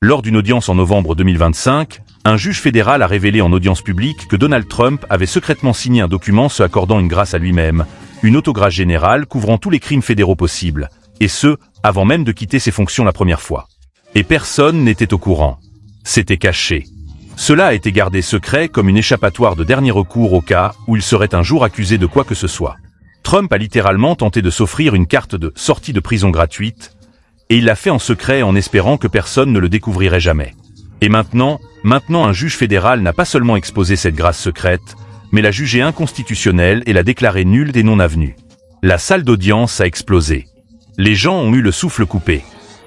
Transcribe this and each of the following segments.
Lors d'une audience en novembre 2025, un juge fédéral a révélé en audience publique que Donald Trump avait secrètement signé un document se accordant une grâce à lui-même, une autogrâce générale couvrant tous les crimes fédéraux possibles, et ce, avant même de quitter ses fonctions la première fois. Et personne n'était au courant. C'était caché. Cela a été gardé secret comme une échappatoire de dernier recours au cas où il serait un jour accusé de quoi que ce soit. Trump a littéralement tenté de s'offrir une carte de sortie de prison gratuite, et il l'a fait en secret en espérant que personne ne le découvrirait jamais. Et maintenant un juge fédéral n'a pas seulement exposé cette grâce secrète, mais l'a jugée inconstitutionnelle et l'a déclarée nulle et non avenue. La salle d'audience a explosé. Les gens ont eu le souffle coupé.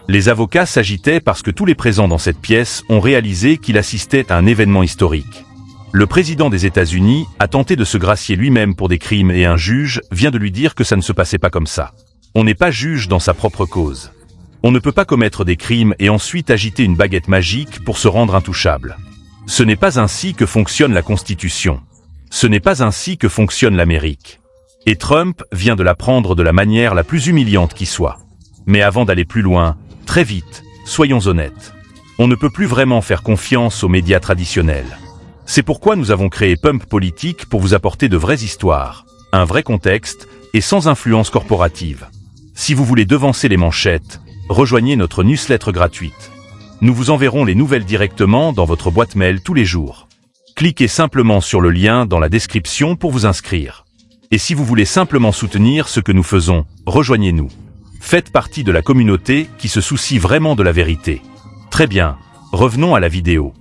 Les avocats s'agitaient parce que tous les présents dans cette pièce ont réalisé qu'il assistait à un événement historique. Le président des États-Unis a tenté de se gracier lui-même pour des crimes et un juge vient de lui dire que ça ne se passait pas comme ça. On n'est pas juge dans sa propre cause. On ne peut pas commettre des crimes et ensuite agiter une baguette magique pour se rendre intouchable. Ce n'est pas ainsi que fonctionne la Constitution. Ce n'est pas ainsi que fonctionne l'Amérique. Et Trump vient de l'apprendre de la manière la plus humiliante qui soit. Mais avant d'aller plus loin, très vite, soyons honnêtes. On ne peut plus vraiment faire confiance aux médias traditionnels. C'est pourquoi nous avons créé Pump Politique pour vous apporter de vraies histoires, un vrai contexte et sans influence corporative. Si vous voulez devancer les manchettes, rejoignez notre newsletter gratuite. Nous vous enverrons les nouvelles directement dans votre boîte mail tous les jours. Cliquez simplement sur le lien dans la description pour vous inscrire. Et si vous voulez simplement soutenir ce que nous faisons, rejoignez-nous. Faites partie de la communauté qui se soucie vraiment de la vérité. Très bien, revenons à la vidéo.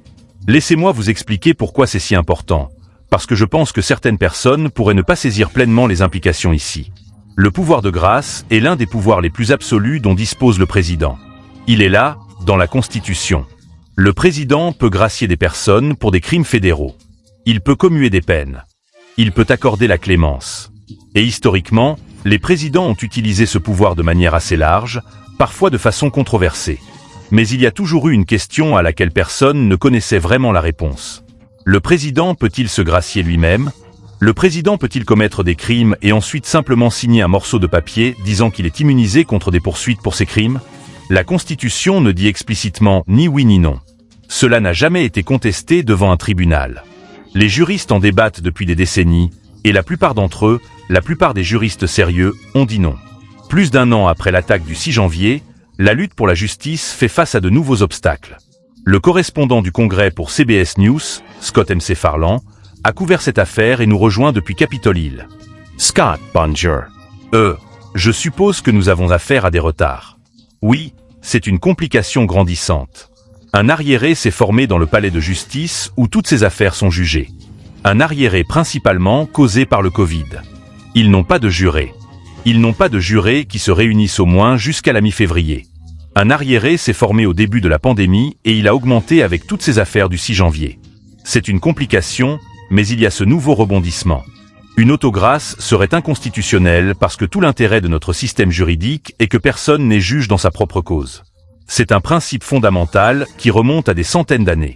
Laissez-moi vous expliquer pourquoi c'est si important, parce que je pense que certaines personnes pourraient ne pas saisir pleinement les implications ici. Le pouvoir de grâce est l'un des pouvoirs les plus absolus dont dispose le président. Il est là, dans la Constitution. Le président peut gracier des personnes pour des crimes fédéraux. Il peut commuer des peines. Il peut accorder la clémence. Et historiquement, les présidents ont utilisé ce pouvoir de manière assez large, parfois de façon controversée. Mais il y a toujours eu une question à laquelle personne ne connaissait vraiment la réponse. Le président peut-il se gracier lui-même ? Le président peut-il commettre des crimes et ensuite simplement signer un morceau de papier disant qu'il est immunisé contre des poursuites pour ses crimes ? La Constitution ne dit explicitement ni oui ni non. Cela n'a jamais été contesté devant un tribunal. Les juristes en débattent depuis des décennies, et la plupart d'entre eux, la plupart des juristes sérieux, ont dit non. Plus d'un an après l'attaque du 6 janvier, la lutte pour la justice fait face à de nouveaux obstacles. Le correspondant du Congrès pour CBS News, Scott McFarland, a couvert cette affaire et nous rejoint depuis Capitol Hill. Scott, bonjour. Je suppose que nous avons affaire à des retards. Oui, c'est une complication grandissante. Un arriéré s'est formé dans le palais de justice où toutes ces affaires sont jugées. Un arriéré principalement causé par le Covid. Ils n'ont pas de jurés. Ils n'ont pas de jurés qui se réunissent au moins jusqu'à la mi-février. Un arriéré s'est formé au début de la pandémie et il a augmenté avec toutes ces affaires du 6 janvier. C'est une complication, mais il y a ce nouveau rebondissement. Une autogrâce serait inconstitutionnelle parce que tout l'intérêt de notre système juridique est que personne n'est juge dans sa propre cause. C'est un principe fondamental qui remonte à des centaines d'années.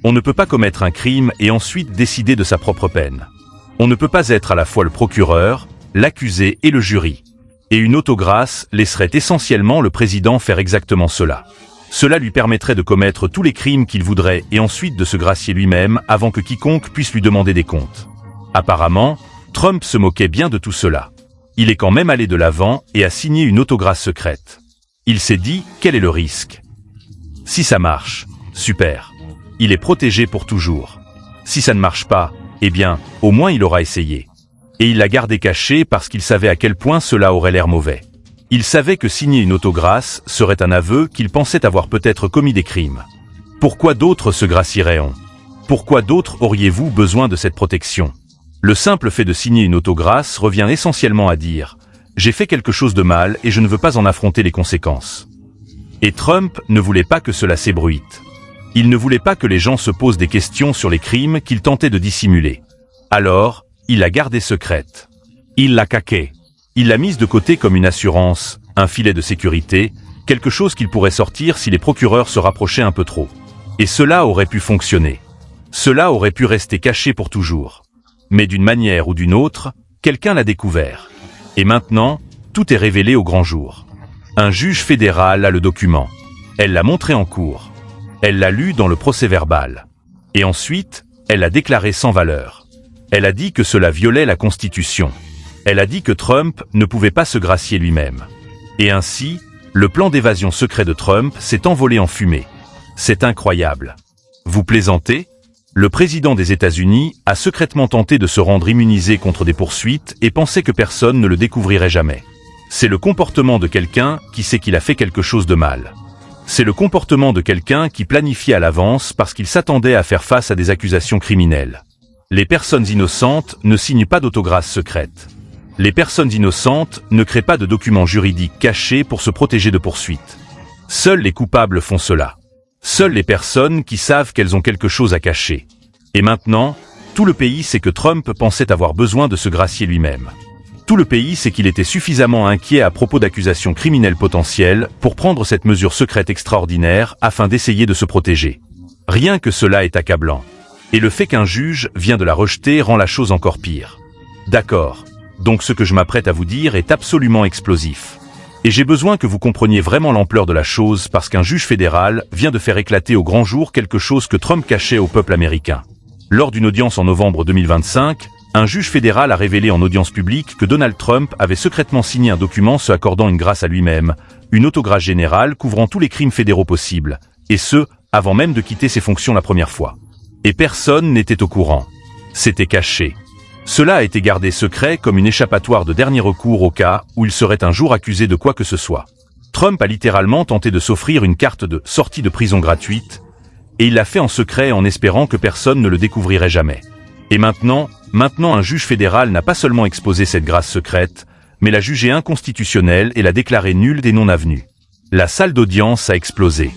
On ne peut pas commettre un crime et ensuite décider de sa propre peine. On ne peut pas être à la fois le procureur, l'accusé et le jury. Et une autogrâce laisserait essentiellement le président faire exactement cela. Cela lui permettrait de commettre tous les crimes qu'il voudrait et ensuite de se gracier lui-même avant que quiconque puisse lui demander des comptes. Apparemment, Trump se moquait bien de tout cela. Il est quand même allé de l'avant et a signé une autogrâce secrète. Il s'est dit, quel est le risque ? Si ça marche, super. Il est protégé pour toujours. Si ça ne marche pas, eh bien, au moins il aura essayé. Et il l'a gardé caché parce qu'il savait à quel point cela aurait l'air mauvais. Il savait que signer une autogrâce serait un aveu qu'il pensait avoir peut-être commis des crimes. Pourquoi d'autres se gracieraient-on ? Pourquoi d'autres auriez-vous besoin de cette protection ? Le simple fait de signer une autogrâce revient essentiellement à dire « J'ai fait quelque chose de mal et je ne veux pas en affronter les conséquences ». Et Trump ne voulait pas que cela s'ébruite. Il ne voulait pas que les gens se posent des questions sur les crimes qu'il tentait de dissimuler. Alors, il l'a gardée secrète. Il l'a caquée. Il l'a mise de côté comme une assurance, un filet de sécurité, quelque chose qu'il pourrait sortir si les procureurs se rapprochaient un peu trop. Et cela aurait pu fonctionner. Cela aurait pu rester caché pour toujours. Mais d'une manière ou d'une autre, quelqu'un l'a découvert. Et maintenant, tout est révélé au grand jour. Un juge fédéral a le document. Elle l'a montré en cour. Elle l'a lu dans le procès-verbal. Et ensuite, elle l'a déclaré sans valeur. Elle a dit que cela violait la Constitution. Elle a dit que Trump ne pouvait pas se gracier lui-même. Et ainsi, le plan d'évasion secret de Trump s'est envolé en fumée. C'est incroyable. Vous plaisantez ? Le président des États-Unis a secrètement tenté de se rendre immunisé contre des poursuites et pensait que personne ne le découvrirait jamais. C'est le comportement de quelqu'un qui sait qu'il a fait quelque chose de mal. C'est le comportement de quelqu'un qui planifiait à l'avance parce qu'il s'attendait à faire face à des accusations criminelles. Les personnes innocentes ne signent pas d'autographes secrètes. Les personnes innocentes ne créent pas de documents juridiques cachés pour se protéger de poursuites. Seuls les coupables font cela. Seules les personnes qui savent qu'elles ont quelque chose à cacher. Et maintenant, tout le pays sait que Trump pensait avoir besoin de se gracier lui-même. Tout le pays sait qu'il était suffisamment inquiet à propos d'accusations criminelles potentielles pour prendre cette mesure secrète extraordinaire afin d'essayer de se protéger. Rien que cela est accablant. Et le fait qu'un juge vient de la rejeter rend la chose encore pire. D'accord. Donc ce que je m'apprête à vous dire est absolument explosif. Et j'ai besoin que vous compreniez vraiment l'ampleur de la chose parce qu'un juge fédéral vient de faire éclater au grand jour quelque chose que Trump cachait au peuple américain. Lors d'une audience en novembre 2025, un juge fédéral a révélé en audience publique que Donald Trump avait secrètement signé un document se accordant une grâce à lui-même, une autographe générale couvrant tous les crimes fédéraux possibles, et ce, avant même de quitter ses fonctions la première fois. Et personne n'était au courant. C'était caché. Cela a été gardé secret comme une échappatoire de dernier recours au cas où il serait un jour accusé de quoi que ce soit. Trump a littéralement tenté de s'offrir une carte de sortie de prison gratuite, et il l'a fait en secret en espérant que personne ne le découvrirait jamais. Et maintenant un juge fédéral n'a pas seulement exposé cette grâce secrète, mais l'a jugée inconstitutionnelle et l'a déclarée nulle et non avenue. La salle d'audience a explosé.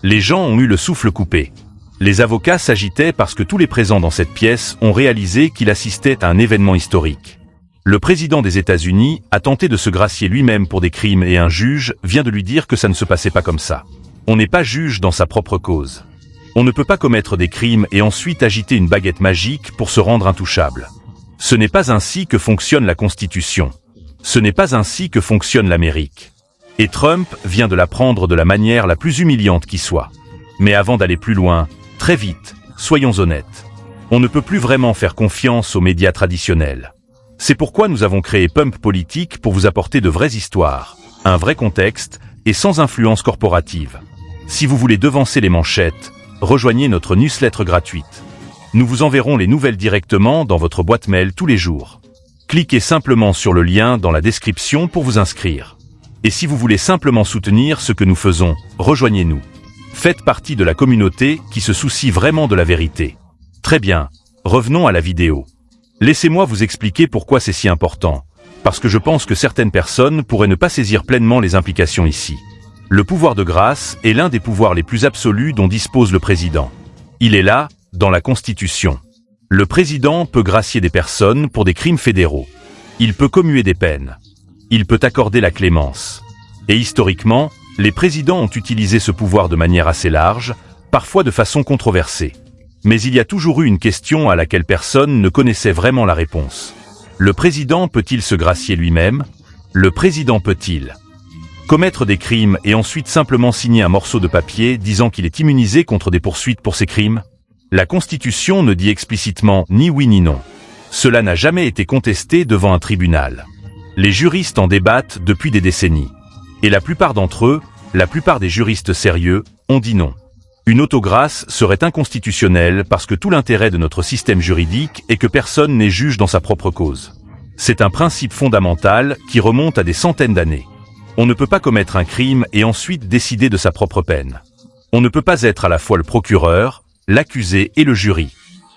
Les gens ont eu le souffle coupé. Les avocats s'agitaient parce que tous les présents dans cette pièce ont réalisé qu'il assistait à un événement historique. Le président des États-Unis a tenté de se gracier lui-même pour des crimes et un juge vient de lui dire que ça ne se passait pas comme ça. On n'est pas juge dans sa propre cause. On ne peut pas commettre des crimes et ensuite agiter une baguette magique pour se rendre intouchable. Ce n'est pas ainsi que fonctionne la Constitution. Ce n'est pas ainsi que fonctionne l'Amérique. Et Trump vient de l'apprendre de la manière la plus humiliante qui soit. Mais avant d'aller plus loin, très vite, soyons honnêtes. On ne peut plus vraiment faire confiance aux médias traditionnels. C'est pourquoi nous avons créé Pump Politique pour vous apporter de vraies histoires, un vrai contexte et sans influence corporative. Si vous voulez devancer les manchettes, rejoignez notre newsletter gratuite. Nous vous enverrons les nouvelles directement dans votre boîte mail tous les jours. Cliquez simplement sur le lien dans la description pour vous inscrire. Et si vous voulez simplement soutenir ce que nous faisons, rejoignez-nous. Faites partie de la communauté qui se soucie vraiment de la vérité. Très bien, revenons à la vidéo. Laissez-moi vous expliquer pourquoi c'est si important, parce que je pense que certaines personnes pourraient ne pas saisir pleinement les implications ici. Le pouvoir de grâce est l'un des pouvoirs les plus absolus dont dispose le président. Il est là, dans la Constitution. Le président peut gracier des personnes pour des crimes fédéraux. Il peut commuer des peines. Il peut accorder la clémence. Et historiquement, les présidents ont utilisé ce pouvoir de manière assez large, parfois de façon controversée. Mais il y a toujours eu une question à laquelle personne ne connaissait vraiment la réponse. Le président peut-il se gracier lui-même ? Le président peut-il commettre des crimes et ensuite simplement signer un morceau de papier disant qu'il est immunisé contre des poursuites pour ces crimes ? La Constitution ne dit explicitement ni oui ni non. Cela n'a jamais été contesté devant un tribunal. Les juristes en débattent depuis des décennies. Et la plupart d'entre eux, la plupart des juristes sérieux, ont dit non. Une autogrâce serait inconstitutionnelle parce que tout l'intérêt de notre système juridique est que personne n'est juge dans sa propre cause. C'est un principe fondamental qui remonte à des centaines d'années. On ne peut pas commettre un crime et ensuite décider de sa propre peine. On ne peut pas être à la fois le procureur, l'accusé et le jury.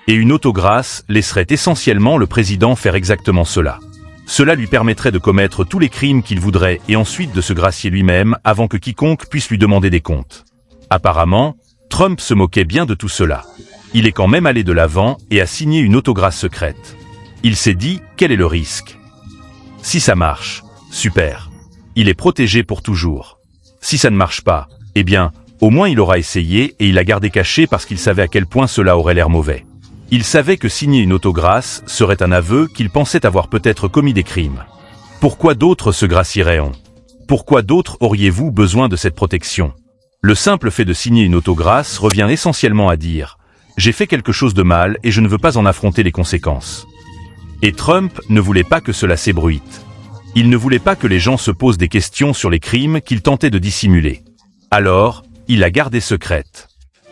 Et une autogrâce laisserait essentiellement le président faire exactement cela. Cela lui permettrait de commettre tous les crimes qu'il voudrait et ensuite de se gracier lui-même avant que quiconque puisse lui demander des comptes. Apparemment, Trump se moquait bien de tout cela. Il est quand même allé de l'avant et a signé une autographe secrète. Il s'est dit, quel est le risque ? Si ça marche, super. Il est protégé pour toujours. Si ça ne marche pas, eh bien, au moins il aura essayé et il a gardé caché parce qu'il savait à quel point cela aurait l'air mauvais. Il savait que signer une autogrâce serait un aveu qu'il pensait avoir peut-être commis des crimes. Pourquoi d'autres se gracieraient-on ? Pourquoi d'autres auriez-vous besoin de cette protection ? Le simple fait de signer une autogrâce revient essentiellement à dire « J'ai fait quelque chose de mal et je ne veux pas en affronter les conséquences ». Et Trump ne voulait pas que cela s'ébruite. Il ne voulait pas que les gens se posent des questions sur les crimes qu'il tentait de dissimuler. Alors, il l'a gardée secrète.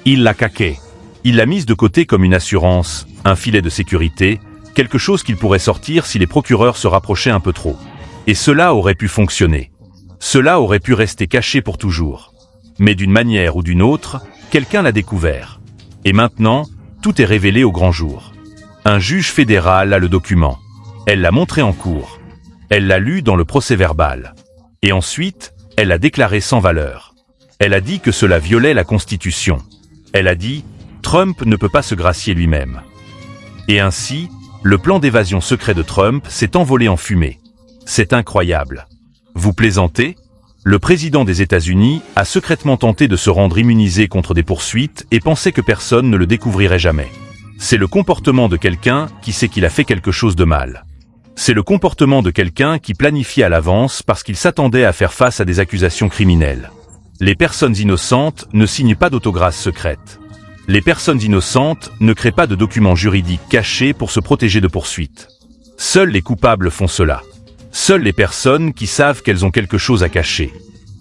Il l'a caquée. Il l'a mise de côté comme une assurance, un filet de sécurité, quelque chose qu'il pourrait sortir si les procureurs se rapprochaient un peu trop. Et cela aurait pu fonctionner. Cela aurait pu rester caché pour toujours. Mais d'une manière ou d'une autre, quelqu'un l'a découvert. Et maintenant, tout est révélé au grand jour. Un juge fédéral a le document. Elle l'a montré en cour. Elle l'a lu dans le procès-verbal. Et ensuite, elle l'a déclaré sans valeur. Elle a dit que cela violait la Constitution. Elle a dit « Trump ne peut pas se gracier lui-même ». Et ainsi, le plan d'évasion secret de Trump s'est envolé en fumée. C'est incroyable. Vous plaisantez ? Le président des États-Unis a secrètement tenté de se rendre immunisé contre des poursuites et pensait que personne ne le découvrirait jamais. C'est le comportement de quelqu'un qui sait qu'il a fait quelque chose de mal. C'est le comportement de quelqu'un qui planifie à l'avance parce qu'il s'attendait à faire face à des accusations criminelles. Les personnes innocentes ne signent pas d'autogrâce secrète. Les personnes innocentes ne créent pas de documents juridiques cachés pour se protéger de poursuites. Seuls les coupables font cela. Seules les personnes qui savent qu'elles ont quelque chose à cacher.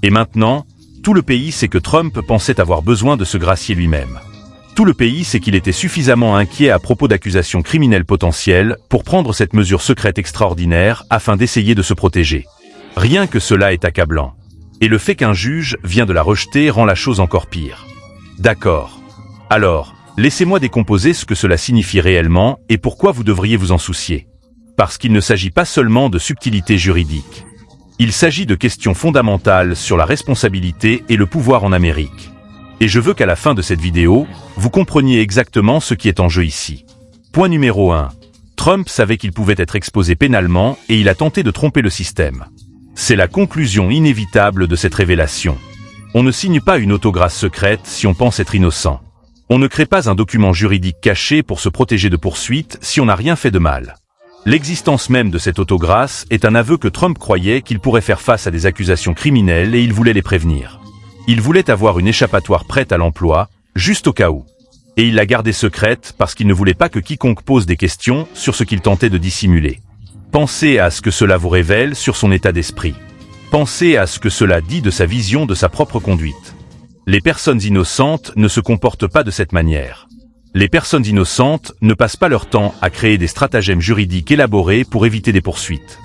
Et maintenant, tout le pays sait que Trump pensait avoir besoin de se gracier lui-même. Tout le pays sait qu'il était suffisamment inquiet à propos d'accusations criminelles potentielles pour prendre cette mesure secrète extraordinaire afin d'essayer de se protéger. Rien que cela est accablant. Et le fait qu'un juge vient de la rejeter rend la chose encore pire. D'accord. Alors, laissez-moi décomposer ce que cela signifie réellement et pourquoi vous devriez vous en soucier. Parce qu'il ne s'agit pas seulement de subtilités juridiques. Il s'agit de questions fondamentales sur la responsabilité et le pouvoir en Amérique. Et je veux qu'à la fin de cette vidéo, vous compreniez exactement ce qui est en jeu ici. Point numéro 1. Trump savait qu'il pouvait être exposé pénalement et il a tenté de tromper le système. C'est la conclusion inévitable de cette révélation. On ne signe pas une autogrâce secrète si on pense être innocent. On ne crée pas un document juridique caché pour se protéger de poursuites si on n'a rien fait de mal. L'existence même de cette autogrâce est un aveu que Trump croyait qu'il pourrait faire face à des accusations criminelles et il voulait les prévenir. Il voulait avoir une échappatoire prête à l'emploi, juste au cas où. Et il l'a gardée secrète parce qu'il ne voulait pas que quiconque pose des questions sur ce qu'il tentait de dissimuler. Pensez à ce que cela vous révèle sur son état d'esprit. Pensez à ce que cela dit de sa vision de sa propre conduite. Les personnes innocentes ne se comportent pas de cette manière. Les personnes innocentes ne passent pas leur temps à créer des stratagèmes juridiques élaborés pour éviter des poursuites.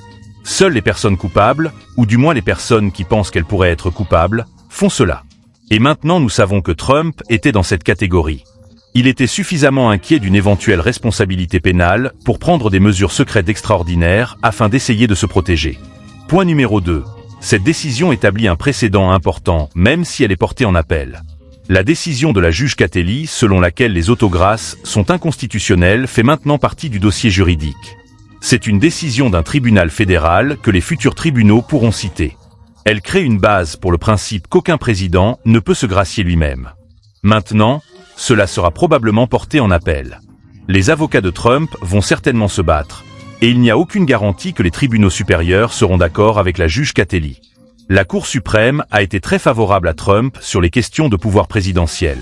Seules les personnes coupables, ou du moins les personnes qui pensent qu'elles pourraient être coupables, font cela. Et maintenant nous savons que Trump était dans cette catégorie. Il était suffisamment inquiet d'une éventuelle responsabilité pénale pour prendre des mesures secrètes extraordinaires afin d'essayer de se protéger. Point numéro 2. Cette décision établit un précédent important, même si elle est portée en appel. La décision de la juge Catelli, selon laquelle les autogrâces sont inconstitutionnelles, fait maintenant partie du dossier juridique. C'est une décision d'un tribunal fédéral que les futurs tribunaux pourront citer. Elle crée une base pour le principe qu'aucun président ne peut se gracier lui-même. Maintenant, cela sera probablement porté en appel. Les avocats de Trump vont certainement se battre, et il n'y a aucune garantie que les tribunaux supérieurs seront d'accord avec la juge Catelli. La Cour suprême a été très favorable à Trump sur les questions de pouvoir présidentiel.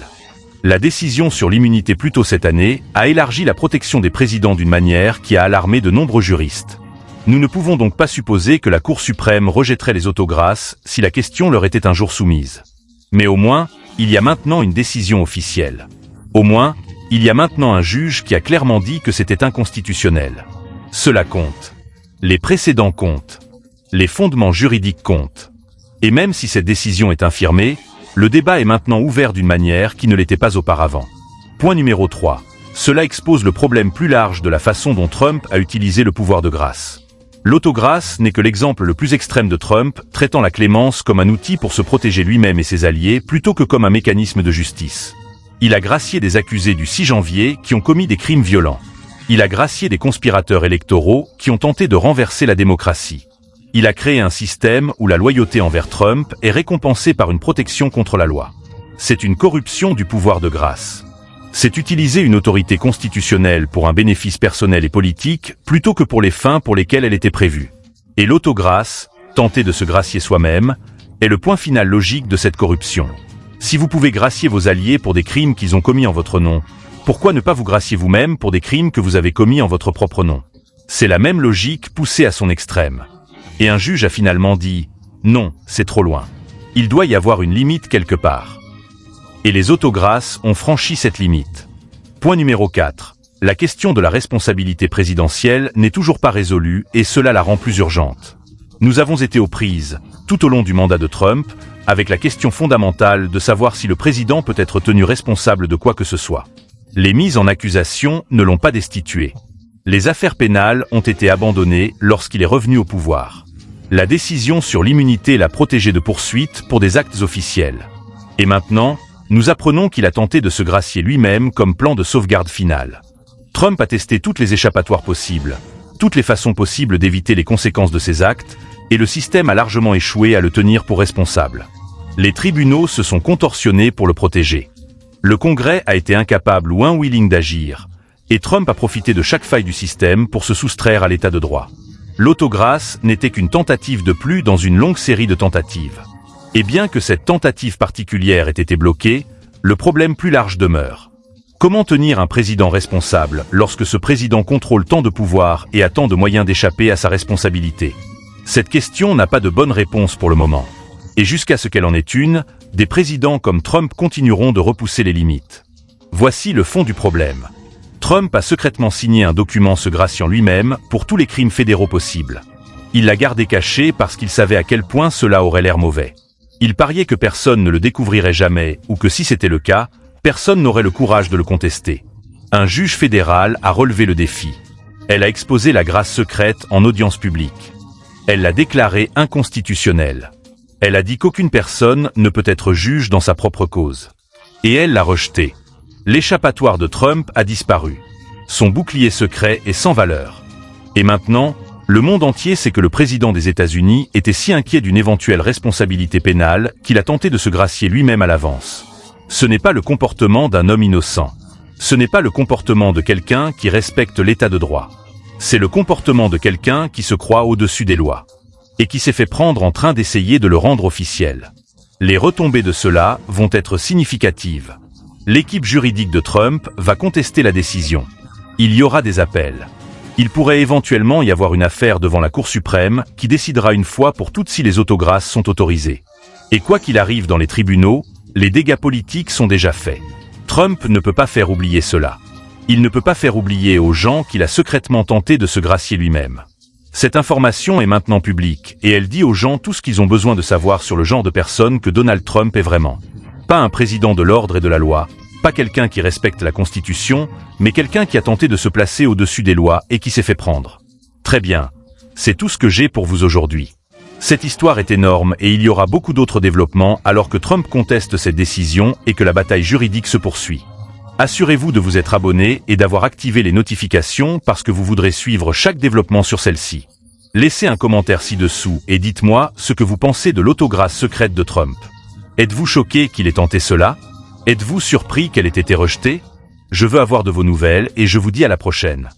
La décision sur l'immunité plus tôt cette année a élargi la protection des présidents d'une manière qui a alarmé de nombreux juristes. Nous ne pouvons donc pas supposer que la Cour suprême rejetterait les autogrâces si la question leur était un jour soumise. Mais au moins, il y a maintenant une décision officielle. Au moins, il y a maintenant un juge qui a clairement dit que c'était inconstitutionnel. Cela compte. Les précédents comptent. Les fondements juridiques comptent. Et même si cette décision est infirmée, le débat est maintenant ouvert d'une manière qui ne l'était pas auparavant. Point numéro 3. Cela expose le problème plus large de la façon dont Trump a utilisé le pouvoir de grâce. L'autogrâce n'est que l'exemple le plus extrême de Trump, traitant la clémence comme un outil pour se protéger lui-même et ses alliés plutôt que comme un mécanisme de justice. Il a gracié des accusés du 6 janvier qui ont commis des crimes violents. Il a gracié des conspirateurs électoraux qui ont tenté de renverser la démocratie. Il a créé un système où la loyauté envers Trump est récompensée par une protection contre la loi. C'est une corruption du pouvoir de grâce. C'est utiliser une autorité constitutionnelle pour un bénéfice personnel et politique plutôt que pour les fins pour lesquelles elle était prévue. Et l'autogrâce, tenter de se gracier soi-même, est le point final logique de cette corruption. Si vous pouvez gracier vos alliés pour des crimes qu'ils ont commis en votre nom, pourquoi ne pas vous gracier vous-même pour des crimes que vous avez commis en votre propre nom? C'est la même logique poussée à son extrême. Et un juge a finalement dit « Non, c'est trop loin. Il doit y avoir une limite quelque part. » Et les autogrâces ont franchi cette limite. Point numéro 4. La question de la responsabilité présidentielle n'est toujours pas résolue et cela la rend plus urgente. Nous avons été aux prises, tout au long du mandat de Trump, avec la question fondamentale de savoir si le président peut être tenu responsable de quoi que ce soit. Les mises en accusation ne l'ont pas destitué. Les affaires pénales ont été abandonnées lorsqu'il est revenu au pouvoir. La décision sur l'immunité l'a protégé de poursuites pour des actes officiels. Et maintenant, nous apprenons qu'il a tenté de se gracier lui-même comme plan de sauvegarde finale. Trump a testé toutes les échappatoires possibles, toutes les façons possibles d'éviter les conséquences de ses actes, et le système a largement échoué à le tenir pour responsable. Les tribunaux se sont contorsionnés pour le protéger. Le Congrès a été incapable ou unwilling d'agir, et Trump a profité de chaque faille du système pour se soustraire à l'état de droit. L'autogrâce n'était qu'une tentative de plus dans une longue série de tentatives. Et bien que cette tentative particulière ait été bloquée, le problème plus large demeure. Comment tenir un président responsable lorsque ce président contrôle tant de pouvoir et a tant de moyens d'échapper à sa responsabilité? Cette question n'a pas de bonne réponse pour le moment. Et jusqu'à ce qu'elle en ait une, des présidents comme Trump continueront de repousser les limites. Voici le fond du problème. Trump a secrètement signé un document se graciant lui-même pour tous les crimes fédéraux possibles. Il l'a gardé caché parce qu'il savait à quel point cela aurait l'air mauvais. Il pariait que personne ne le découvrirait jamais ou que si c'était le cas, personne n'aurait le courage de le contester. Un juge fédéral a relevé le défi. Elle a exposé la grâce secrète en audience publique. Elle l'a déclarée inconstitutionnelle. Elle a dit qu'aucune personne ne peut être juge dans sa propre cause. Et elle l'a rejetée. L'échappatoire de Trump a disparu. Son bouclier secret est sans valeur. Et maintenant, le monde entier sait que le président des États-Unis était si inquiet d'une éventuelle responsabilité pénale qu'il a tenté de se gracier lui-même à l'avance. Ce n'est pas le comportement d'un homme innocent. Ce n'est pas le comportement de quelqu'un qui respecte l'état de droit. C'est le comportement de quelqu'un qui se croit au-dessus des lois. Et qui s'est fait prendre en train d'essayer de le rendre officiel. Les retombées de cela vont être significatives. L'équipe juridique de Trump va contester la décision. Il y aura des appels. Il pourrait éventuellement y avoir une affaire devant la Cour suprême qui décidera une fois pour toutes si les autogrâces sont autorisées. Et quoi qu'il arrive dans les tribunaux, les dégâts politiques sont déjà faits. Trump ne peut pas faire oublier cela. Il ne peut pas faire oublier aux gens qu'il a secrètement tenté de se gracier lui-même. Cette information est maintenant publique et elle dit aux gens tout ce qu'ils ont besoin de savoir sur le genre de personne que Donald Trump est vraiment. Pas un président de l'ordre et de la loi, pas quelqu'un qui respecte la Constitution, mais quelqu'un qui a tenté de se placer au-dessus des lois et qui s'est fait prendre. Très bien. C'est tout ce que j'ai pour vous aujourd'hui. Cette histoire est énorme et il y aura beaucoup d'autres développements alors que Trump conteste cette décision et que la bataille juridique se poursuit. Assurez-vous de vous être abonné et d'avoir activé les notifications parce que vous voudrez suivre chaque développement sur celle-ci. Laissez un commentaire ci-dessous et dites-moi ce que vous pensez de l'autogrâce secrète de Trump. Êtes-vous choqué qu'il ait tenté cela? Êtes-vous surpris qu'elle ait été rejetée? Je veux avoir de vos nouvelles et je vous dis à la prochaine.